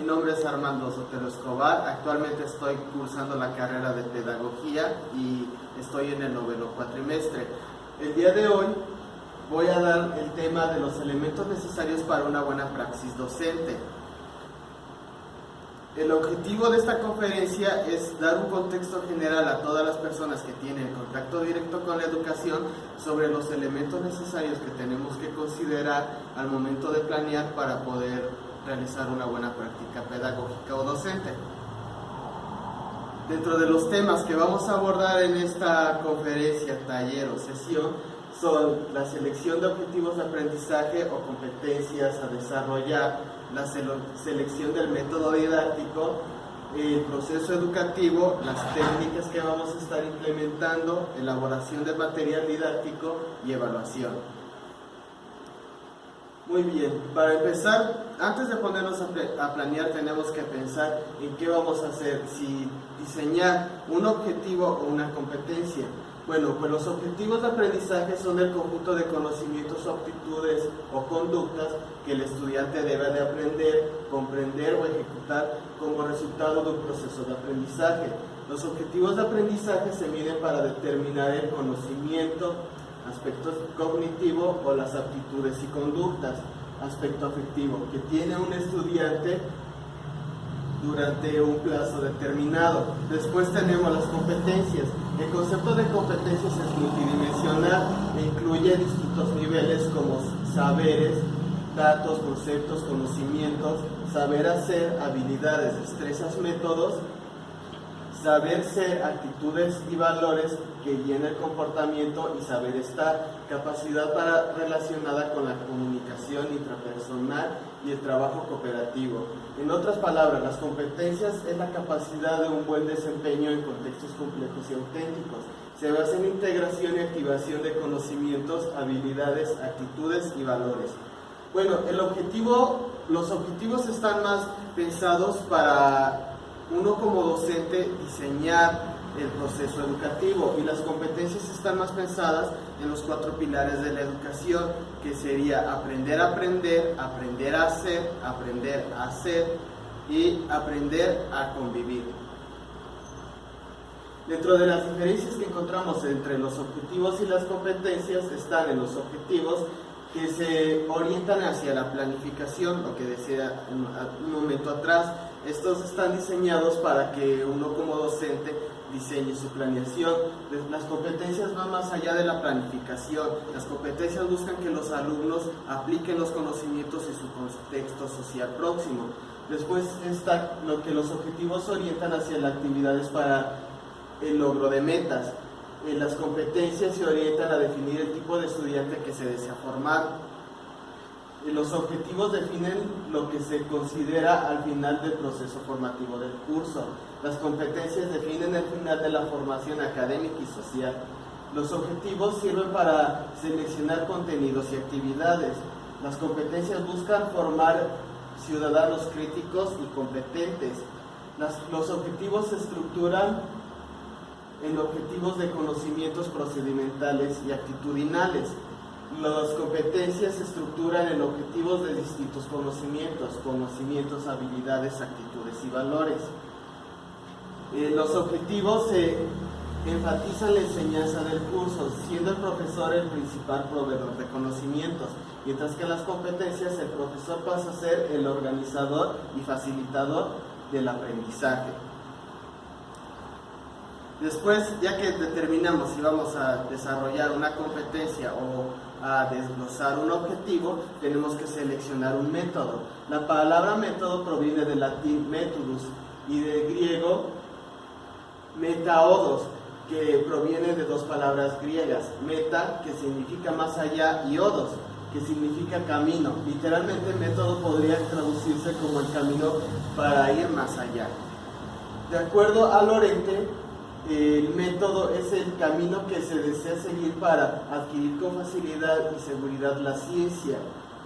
nombre es Armando Sotelo Escobar. Actualmente estoy cursando la carrera de Pedagogía y estoy en el 9º cuatrimestre. El día de hoy voy a dar el tema de los elementos necesarios para una buena praxis docente. El objetivo de esta conferencia es dar un contexto general a todas las personas que tienen contacto directo con la educación sobre los elementos necesarios que tenemos que considerar al momento de planear para poder realizar una buena práctica pedagógica o docente. Dentro de los temas que vamos a abordar en esta conferencia, taller o sesión son la selección de objetivos de aprendizaje o competencias a desarrollar, la selección del método didáctico, el proceso educativo, las técnicas que vamos a estar implementando, elaboración de material didáctico y evaluación. Muy bien, para empezar, antes de ponernos a planear tenemos que pensar en qué vamos a hacer, si diseñar un objetivo o una competencia. Bueno, pues los objetivos de aprendizaje son el conjunto de conocimientos o aptitudes o conductas que el estudiante debe de aprender, comprender o ejecutar como resultado de un proceso de aprendizaje. Los objetivos de aprendizaje se miden para determinar el conocimiento, aspecto cognitivo o las aptitudes y conductas, aspecto afectivo que tiene un estudiante durante un plazo determinado. Después tenemos las competencias. El concepto de competencias es multidimensional e incluye distintos niveles como saberes, datos, conceptos, conocimientos, saber hacer, habilidades, destrezas, métodos, saber ser, actitudes y valores que guían el comportamiento y saber estar, capacidad relacionada con la comunicación intrapersonal y el trabajo cooperativo. En otras palabras, las competencias es la capacidad de un buen desempeño en contextos complejos y auténticos. Se basa en integración y activación de conocimientos, habilidades, actitudes y valores. Bueno, los objetivos están más pensados para uno como docente diseñar el proceso educativo y las competencias están más pensadas en los 4 pilares de la educación, que sería aprender a aprender, aprender a hacer y aprender a convivir. Dentro de las diferencias que encontramos entre los objetivos y las competencias están en los objetivos que se orientan hacia la planificación, lo que decía un momento atrás. Estos están diseñados para que uno como docente diseñe su planeación. Las competencias van más allá de la planificación. Las competencias buscan que los alumnos apliquen los conocimientos en su contexto social próximo. Después está lo que los objetivos orientan hacia las actividades para el logro de metas. Las competencias se orientan a definir el tipo de estudiante que se desea formar. Los objetivos definen lo que se considera al final del proceso formativo del curso. Las competencias definen el final de la formación académica y social. Los objetivos sirven para seleccionar contenidos y actividades. Las competencias buscan formar ciudadanos críticos y competentes. Los objetivos se estructuran en objetivos de conocimientos procedimentales y actitudinales. Las competencias se estructuran en objetivos de distintos conocimientos, habilidades, actitudes y valores. Los objetivos se enfatizan la enseñanza del curso, siendo el profesor el principal proveedor de conocimientos, mientras que en las competencias el profesor pasa a ser el organizador y facilitador del aprendizaje. Después, ya que determinamos si vamos a desarrollar una competencia o a desglosar un objetivo, tenemos que seleccionar un método. La palabra método proviene del latín methodus y del griego metaodos, que proviene de 2 palabras griegas, meta, que significa más allá, y odos, que significa camino. Literalmente, método podría traducirse como el camino para ir más allá. De acuerdo a Lorente, el método es el camino que se desea seguir para adquirir con facilidad y seguridad la ciencia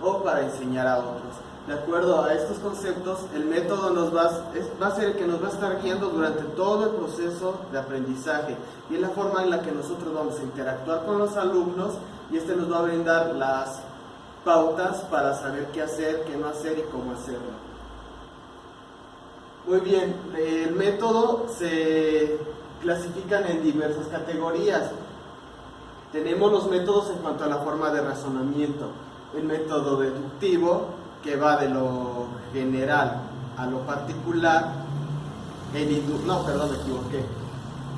o para enseñar a otros. De acuerdo a estos conceptos, el método va a ser el que nos va a estar guiando durante todo el proceso de aprendizaje y es la forma en la que nosotros vamos a interactuar con los alumnos y este nos va a brindar las pautas para saber qué hacer, qué no hacer y cómo hacerlo. Muy bien, el método se clasifican en diversas categorías. Tenemos los métodos en cuanto a la forma de razonamiento. El método deductivo, que va de lo general a lo particular. Me equivoqué.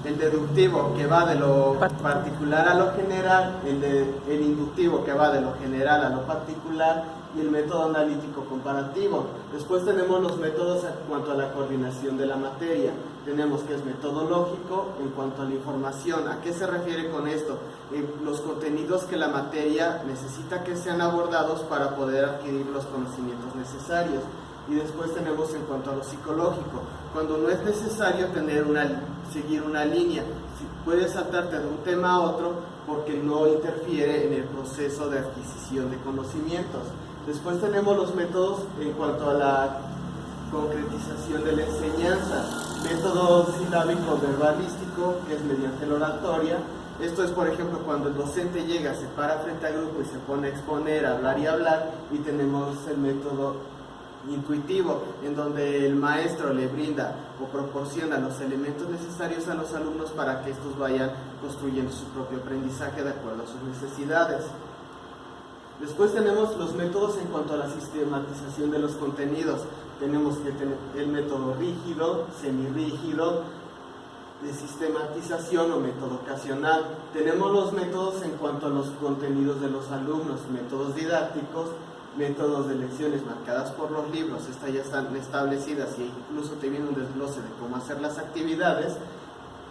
El deductivo, que va de lo particular a lo general. El inductivo, que va de lo general a lo particular. Y el método analítico comparativo. Después tenemos los métodos en cuanto a la coordinación de la materia. Tenemos que es metodológico en cuanto a la información. ¿A qué se refiere con esto? Los contenidos que la materia necesita que sean abordados para poder adquirir los conocimientos necesarios. Y después tenemos en cuanto a lo psicológico, cuando no es necesario seguir una línea, puedes saltarte de un tema a otro porque no interfiere en el proceso de adquisición de conocimientos. Después tenemos los métodos en cuanto a la concretización de la enseñanza, método silábico verbalístico, que es mediante la oratoria. Esto es, por ejemplo, cuando el docente llega, se para frente al grupo y se pone a exponer, a hablar y hablar, y tenemos el método intuitivo, en donde el maestro le brinda o proporciona los elementos necesarios a los alumnos para que estos vayan construyendo su propio aprendizaje de acuerdo a sus necesidades. Después tenemos los métodos en cuanto a la sistematización de los contenidos. Tenemos que tener el método rígido, semirrígido, de sistematización o método ocasional. Tenemos los métodos en cuanto a los contenidos de los alumnos, métodos didácticos, métodos de lecciones marcadas por los libros, estas ya están establecidas y incluso te viene un desglose de cómo hacer las actividades.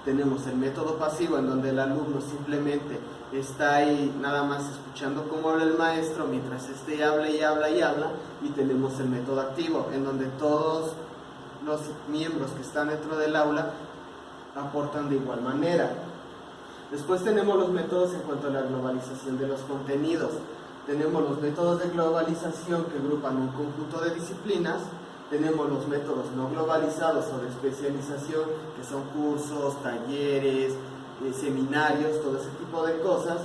Tenemos el método pasivo, en donde el alumno simplemente está ahí nada más escuchando cómo habla el maestro mientras habla y habla y habla. Y tenemos el método activo, en donde todos los miembros que están dentro del aula aportan de igual manera. Después tenemos los métodos en cuanto a la globalización de los contenidos. Tenemos los métodos de globalización que agrupan un conjunto de disciplinas. Tenemos los métodos no globalizados o de especialización, que son cursos, talleres, seminarios, todo ese tipo de cosas.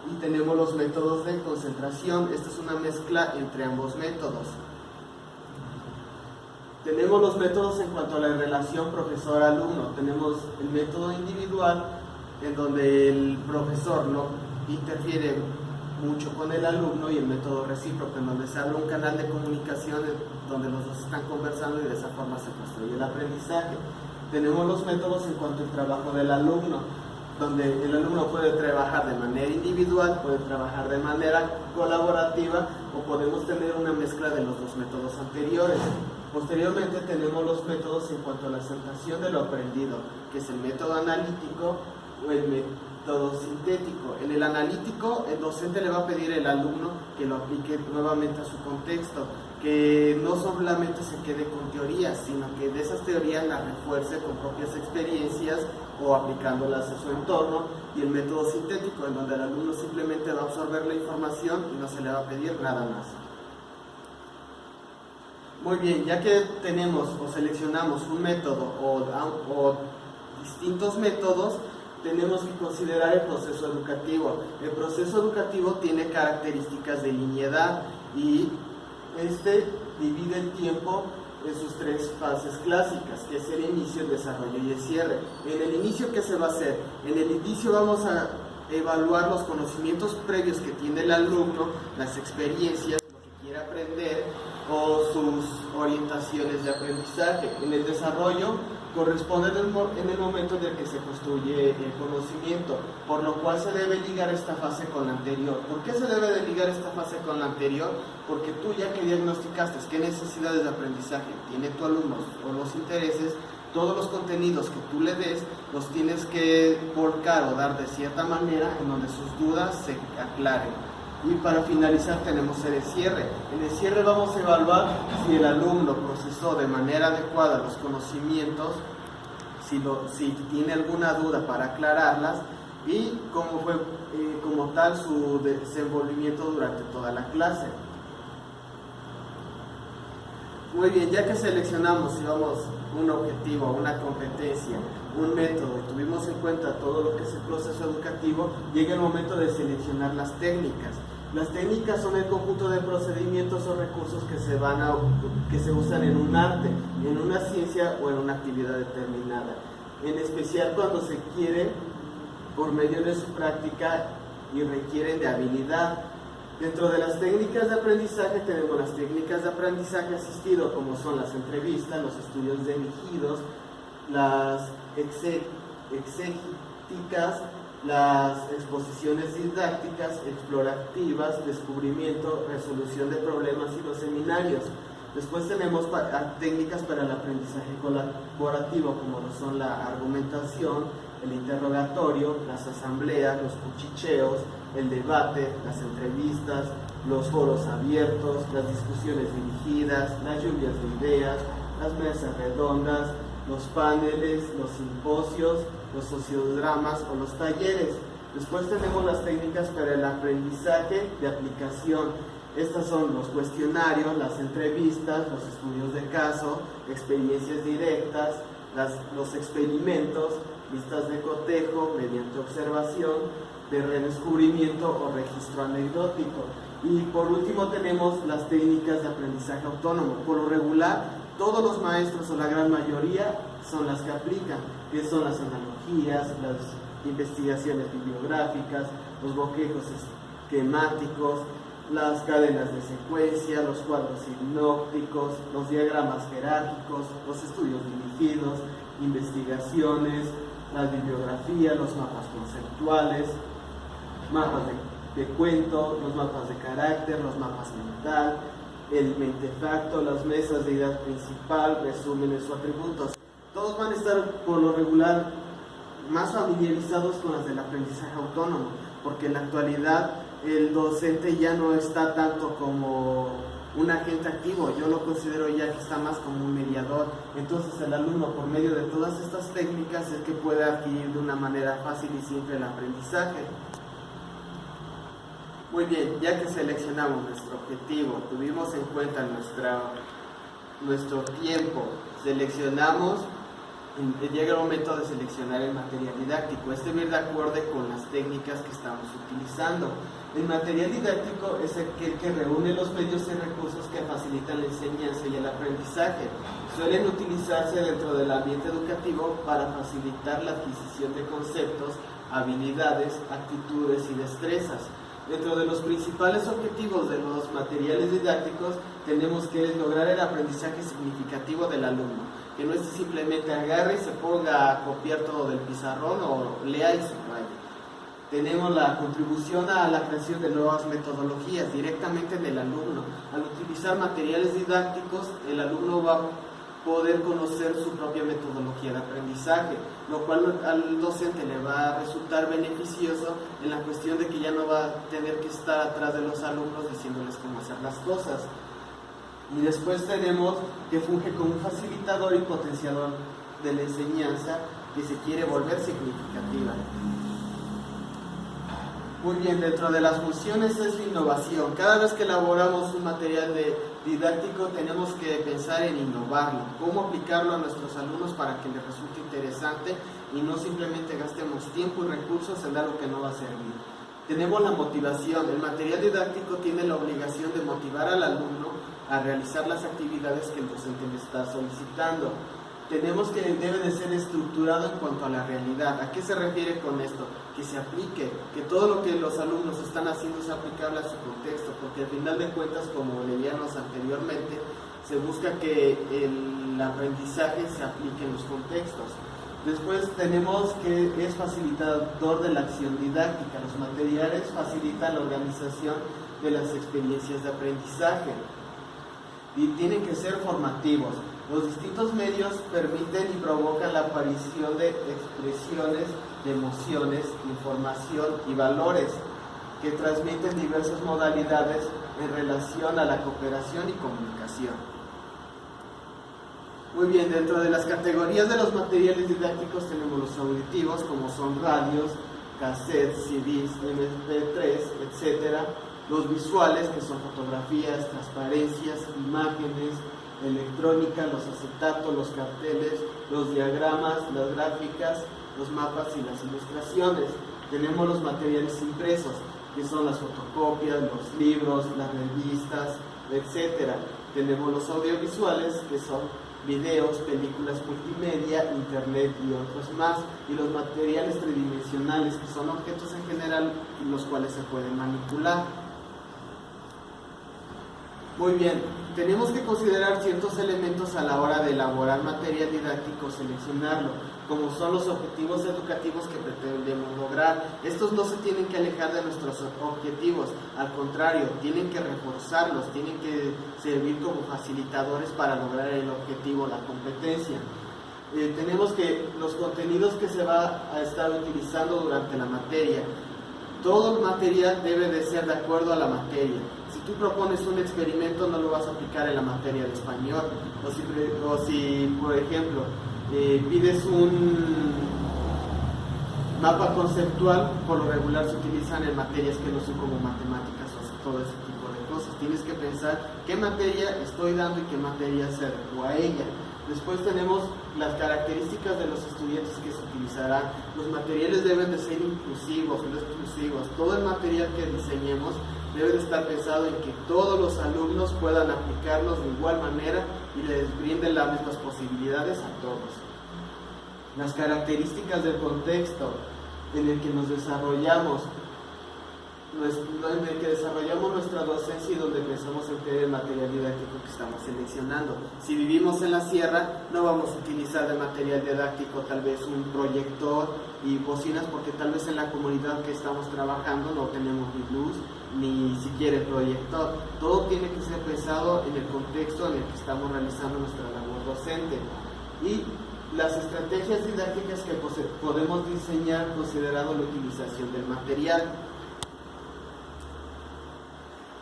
Y tenemos los métodos de concentración. Esta es una mezcla entre ambos métodos. Tenemos los métodos en cuanto a la relación profesor-alumno. Tenemos el método individual, en donde el profesor no interfiere mucho con el alumno, y el método recíproco, en donde se abre un canal de comunicación donde los dos están conversando y de esa forma se construye el aprendizaje. Tenemos los métodos en cuanto al trabajo del alumno, donde el alumno puede trabajar de manera individual, puede trabajar de manera colaborativa, o podemos tener una mezcla de los dos métodos anteriores. Posteriormente tenemos los métodos en cuanto a la aceptación de lo aprendido, que es el método analítico o el método sintético. En el analítico, el docente le va a pedir al alumno que lo aplique nuevamente a su contexto, que no solamente se quede con teorías, sino que de esas teorías las refuerce con propias experiencias o aplicándolas a su entorno. Y el método sintético, en donde el alumno simplemente va a absorber la información y no se le va a pedir nada más. Muy bien, ya que tenemos o seleccionamos un método o distintos métodos, tenemos que considerar el proceso educativo. El proceso educativo tiene características de linealidad y divide el tiempo en sus tres fases clásicas, que es el inicio, el desarrollo y el cierre. En el inicio, ¿qué se va a hacer? En el inicio vamos a evaluar los conocimientos previos que tiene el alumno, las experiencias, lo que quiere aprender o sus orientaciones de aprendizaje. En el desarrollo corresponde en el momento en el que se construye el conocimiento, por lo cual se debe ligar esta fase con la anterior. ¿Por qué se debe de ligar esta fase con la anterior? Porque tú, ya que diagnosticaste qué necesidades de aprendizaje tiene tu alumno o los intereses, todos los contenidos que tú le des los tienes que volcar o dar de cierta manera en donde sus dudas se aclaren. Y para finalizar tenemos el cierre. En el cierre vamos a evaluar si el alumno procesó de manera adecuada los conocimientos, si tiene alguna duda para aclararlas, y cómo fue como tal su desenvolvimiento durante toda la clase. Muy bien, ya que seleccionamos si vamos un objetivo, una competencia, un método, y tuvimos en cuenta todo lo que es el proceso educativo, llega el momento de seleccionar las técnicas. Las técnicas son el conjunto de procedimientos o recursos que se usan en un arte, en una ciencia o en una actividad determinada, en especial cuando se quiere por medio de su práctica y requieren de habilidad. Dentro de las técnicas de aprendizaje tenemos las técnicas de aprendizaje asistido, como son las entrevistas, los estudios dirigidos, las exegéticas, las exposiciones didácticas, explorativas, descubrimiento, resolución de problemas y los seminarios. Después tenemos técnicas para el aprendizaje colaborativo, como lo son la argumentación, el interrogatorio, las asambleas, los cuchicheos, el debate, las entrevistas, los foros abiertos, las discusiones dirigidas, las lluvias de ideas, las mesas redondas, los paneles, los simposios, los sociodramas o los talleres. Después tenemos las técnicas para el aprendizaje de aplicación. Estas son los cuestionarios, las entrevistas, los estudios de caso, experiencias directas, los experimentos, listas de cotejo mediante observación, de redescubrimiento o registro anecdótico. Y por último tenemos las técnicas de aprendizaje autónomo. Por lo regular, todos los maestros o la gran mayoría son las que aplican, que son las analogías, las investigaciones bibliográficas, los bosquejos esquemáticos, las cadenas de secuencia, los cuadros sinópticos, los diagramas jerárquicos, los estudios dirigidos, investigaciones, la bibliografía, los mapas conceptuales, mapas de cuento, los mapas de carácter, los mapas mental, el mentefacto, las mesas de idea principal, resúmenes o atributos. Todos van a estar por lo regular más familiarizados con las del aprendizaje autónomo, porque en la actualidad el docente ya no está tanto como un agente activo, yo lo considero ya que está más como un mediador. Entonces el alumno, por medio de todas estas técnicas, es que puede adquirir de una manera fácil y simple el aprendizaje. Muy bien, ya que seleccionamos nuestro objetivo, tuvimos en cuenta nuestro tiempo, seleccionamos, llega el momento de seleccionar el material didáctico. Este va a ir de acuerdo con las técnicas que estamos utilizando. El material didáctico es aquel que reúne los medios y recursos que facilitan la enseñanza y el aprendizaje. Suelen utilizarse dentro del ambiente educativo para facilitar la adquisición de conceptos, habilidades, actitudes y destrezas. Dentro de los principales objetivos de los materiales didácticos tenemos que lograr el aprendizaje significativo del alumno, que no es simplemente agarre y se ponga a copiar todo del pizarrón o lea y subraye. Tenemos la contribución a la creación de nuevas metodologías directamente en el alumno. Al utilizar materiales didácticos, el alumno va a poder conocer su propia metodología de aprendizaje, lo cual al docente le va a resultar beneficioso en la cuestión de que ya no va a tener que estar atrás de los alumnos diciéndoles cómo hacer las cosas. Y después tenemos que funge como un facilitador y potenciador de la enseñanza que se quiere volver significativa. Muy bien, dentro de las funciones es la innovación. Cada vez que elaboramos un material didáctico tenemos que pensar en innovarlo, cómo aplicarlo a nuestros alumnos para que les resulte interesante y no simplemente gastemos tiempo y recursos en algo que no va a servir. Tenemos la motivación. El material didáctico tiene la obligación de motivar al alumno a realizar las actividades que el docente le está solicitando. Tenemos que debe de ser estructurado en cuanto a la realidad. ¿A qué se refiere con esto? Que se aplique, que todo lo que los alumnos están haciendo es aplicable a su contexto, porque al final de cuentas, como leíamos anteriormente, se busca que el aprendizaje se aplique en los contextos. Después tenemos que es facilitador de la acción didáctica. Los materiales facilitan la organización de las experiencias de aprendizaje y tienen que ser formativos. Los distintos medios permiten y provocan la aparición de expresiones, de emociones, información y valores que transmiten diversas modalidades en relación a la cooperación y comunicación. Muy bien, dentro de las categorías de los materiales didácticos tenemos los auditivos, como son radios, cassettes, CDs, MP3, etc. Los visuales, que son fotografías, transparencias, imágenes, electrónica, los acetatos, los carteles, los diagramas, las gráficas, los mapas y las ilustraciones. Tenemos los materiales impresos. que son las fotocopias, los libros, las revistas, etcétera. Tenemos los audiovisuales, que son videos, películas multimedia, internet y otros más, y los materiales tridimensionales, que son objetos en general los cuales se pueden manipular. Muy bien, tenemos que considerar ciertos elementos a la hora de elaborar material didáctico, seleccionarlo, como son los objetivos educativos que pretendemos lograr. Estos no se tienen que alejar de nuestros objetivos, al contrario, tienen que reforzarlos, tienen que servir como facilitadores para lograr el objetivo, la competencia. Tenemos que los contenidos que se va a estar utilizando durante la materia, todo el material debe de ser de acuerdo a la materia. Si tú propones un experimento, no lo vas a aplicar en la materia de español. O si por ejemplo, pides un mapa conceptual, por lo regular se utilizan en materias que no son como matemáticas o todo ese tipo de cosas. Tienes que pensar qué materia estoy dando y qué materia se adecua a ella. Después tenemos las características de los estudiantes que se utilizarán. Los materiales deben de ser inclusivos, no exclusivos. Todo el material que diseñemos debe de estar pensado en que todos los alumnos puedan aplicarlos de igual manera y les brinden las mismas posibilidades a todos. Las características del contexto en el que nos desarrollamos, nuestra docencia y donde pensamos en el material didáctico que estamos seleccionando. Si vivimos en la sierra, no vamos a utilizar de material didáctico tal vez un proyector y bocinas, porque tal vez en la comunidad que estamos trabajando no tenemos ni luz ni siquiera el proyector. Todo tiene que ser pensado en el contexto en el que estamos realizando nuestra labor docente. Y las estrategias didácticas que podemos diseñar considerando la utilización del material.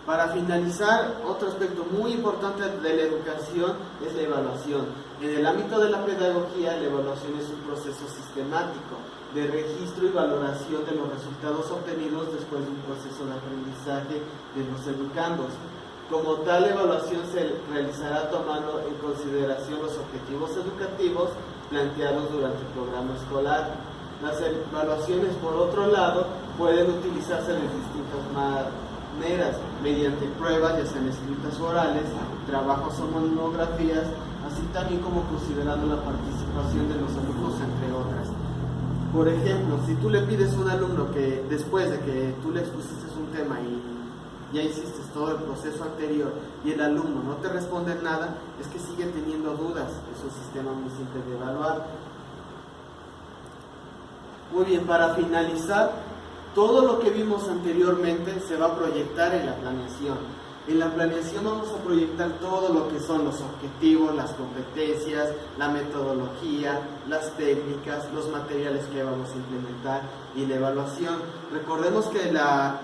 Para finalizar, otro aspecto muy importante de la educación es la evaluación. En el ámbito de la pedagogía, la evaluación es un proceso sistemático de registro y valoración de los resultados obtenidos después de un proceso de aprendizaje de los educandos. Como tal, la evaluación se realizará tomando en consideración los objetivos educativos planteados durante el programa escolar. Las evaluaciones, por otro lado, pueden utilizarse de distintas maneras, mediante pruebas, ya sean escritas o orales, trabajos o monografías, así también como considerando la participación de los alumnos, entre otras. Por ejemplo, si tú le pides a un alumno que después de que tú le expusiste un tema y ya hiciste todo el proceso anterior y el alumno no te responde nada, es que sigue teniendo dudas. Es un sistema muy simple de evaluar. Muy bien, para finalizar, todo lo que vimos anteriormente se va a proyectar en la planeación. En la planeación vamos a proyectar todo lo que son los objetivos, las competencias, la metodología, las técnicas, los materiales que vamos a implementar y la evaluación. Recordemos que la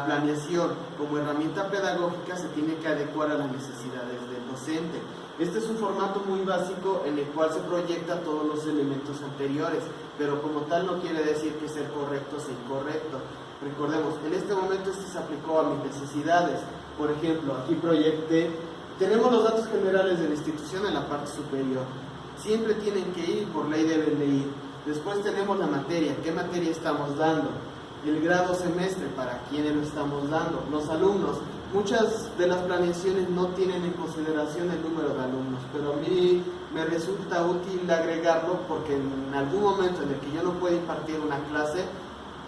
planeación como herramienta pedagógica se tiene que adecuar a las necesidades del docente. Este es un formato muy básico en el cual se proyecta todos los elementos anteriores, pero como tal no quiere decir que ser correcto sea incorrecto. Recordemos, en este momento este se aplicó a mis necesidades. Por ejemplo, aquí proyecté, tenemos los datos generales de la institución en la parte superior. Siempre tienen que ir, por ley deben de ir. Después tenemos la materia, ¿qué materia estamos dando? El grado semestre, ¿para quiénes lo estamos dando? Los alumnos. Muchas de las planeaciones no tienen en consideración el número de alumnos, pero a mí me resulta útil agregarlo porque en algún momento en el que yo no pueda impartir una clase,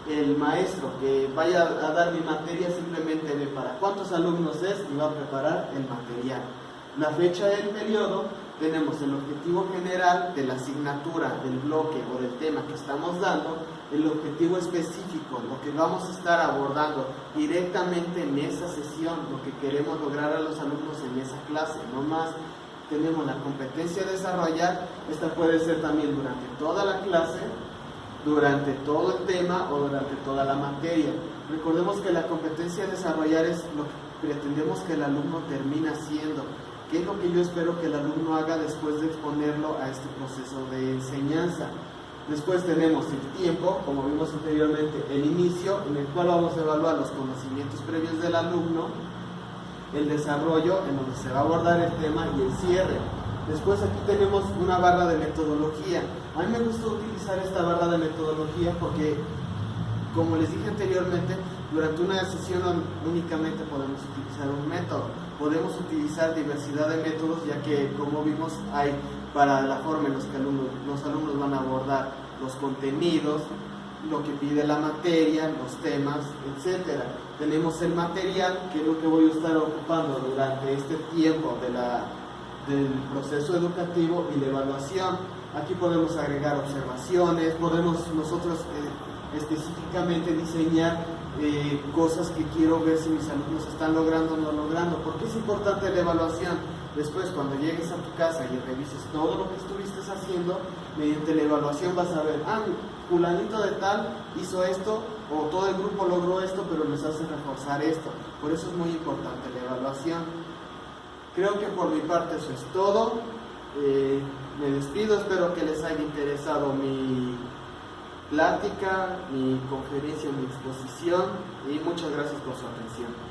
el maestro que vaya a dar mi materia simplemente ve para cuántos alumnos es y va a preparar el material. La fecha del periodo, tenemos el objetivo general de la asignatura, del bloque o del tema que estamos dando, el objetivo específico, lo que vamos a estar abordando directamente en esa sesión, lo que queremos lograr a los alumnos en esa clase, no más. Tenemos la competencia a desarrollar, esta puede ser también durante toda la clase, durante todo el tema o durante toda la materia. Recordemos que la competencia a desarrollar es lo que pretendemos que el alumno termine haciendo. ¿Qué es lo que yo espero que el alumno haga después de exponerlo a este proceso de enseñanza? Después tenemos el tiempo, como vimos anteriormente, el inicio, en el cual vamos a evaluar los conocimientos previos del alumno, el desarrollo, en donde se va a abordar el tema, y el cierre. Después aquí tenemos una barra de metodología. A mí me gusta utilizar esta barra de metodología porque, como les dije anteriormente, Durante una sesión únicamente podemos utilizar un método, podemos utilizar diversidad de métodos, ya que, como vimos, hay para la forma en la que los alumnos van a abordar los contenidos, lo que pide la materia, los temas, etcétera. Tenemos el material, que es lo que voy a estar ocupando durante este tiempo del proceso educativo y la evaluación. Aquí podemos agregar observaciones, podemos nosotros específicamente diseñar cosas que quiero ver si mis alumnos están logrando o no logrando. ¿Por qué es importante la evaluación? Después, cuando llegues a tu casa y revises todo lo que estuviste haciendo, mediante la evaluación vas a ver, fulanito de tal hizo esto, o todo el grupo logró esto, pero les hace reforzar esto. Por eso es muy importante la evaluación. Creo que por mi parte eso es todo. Me despido, espero que les haya interesado mi plática, mi conferencia, mi exposición, y muchas gracias por su atención.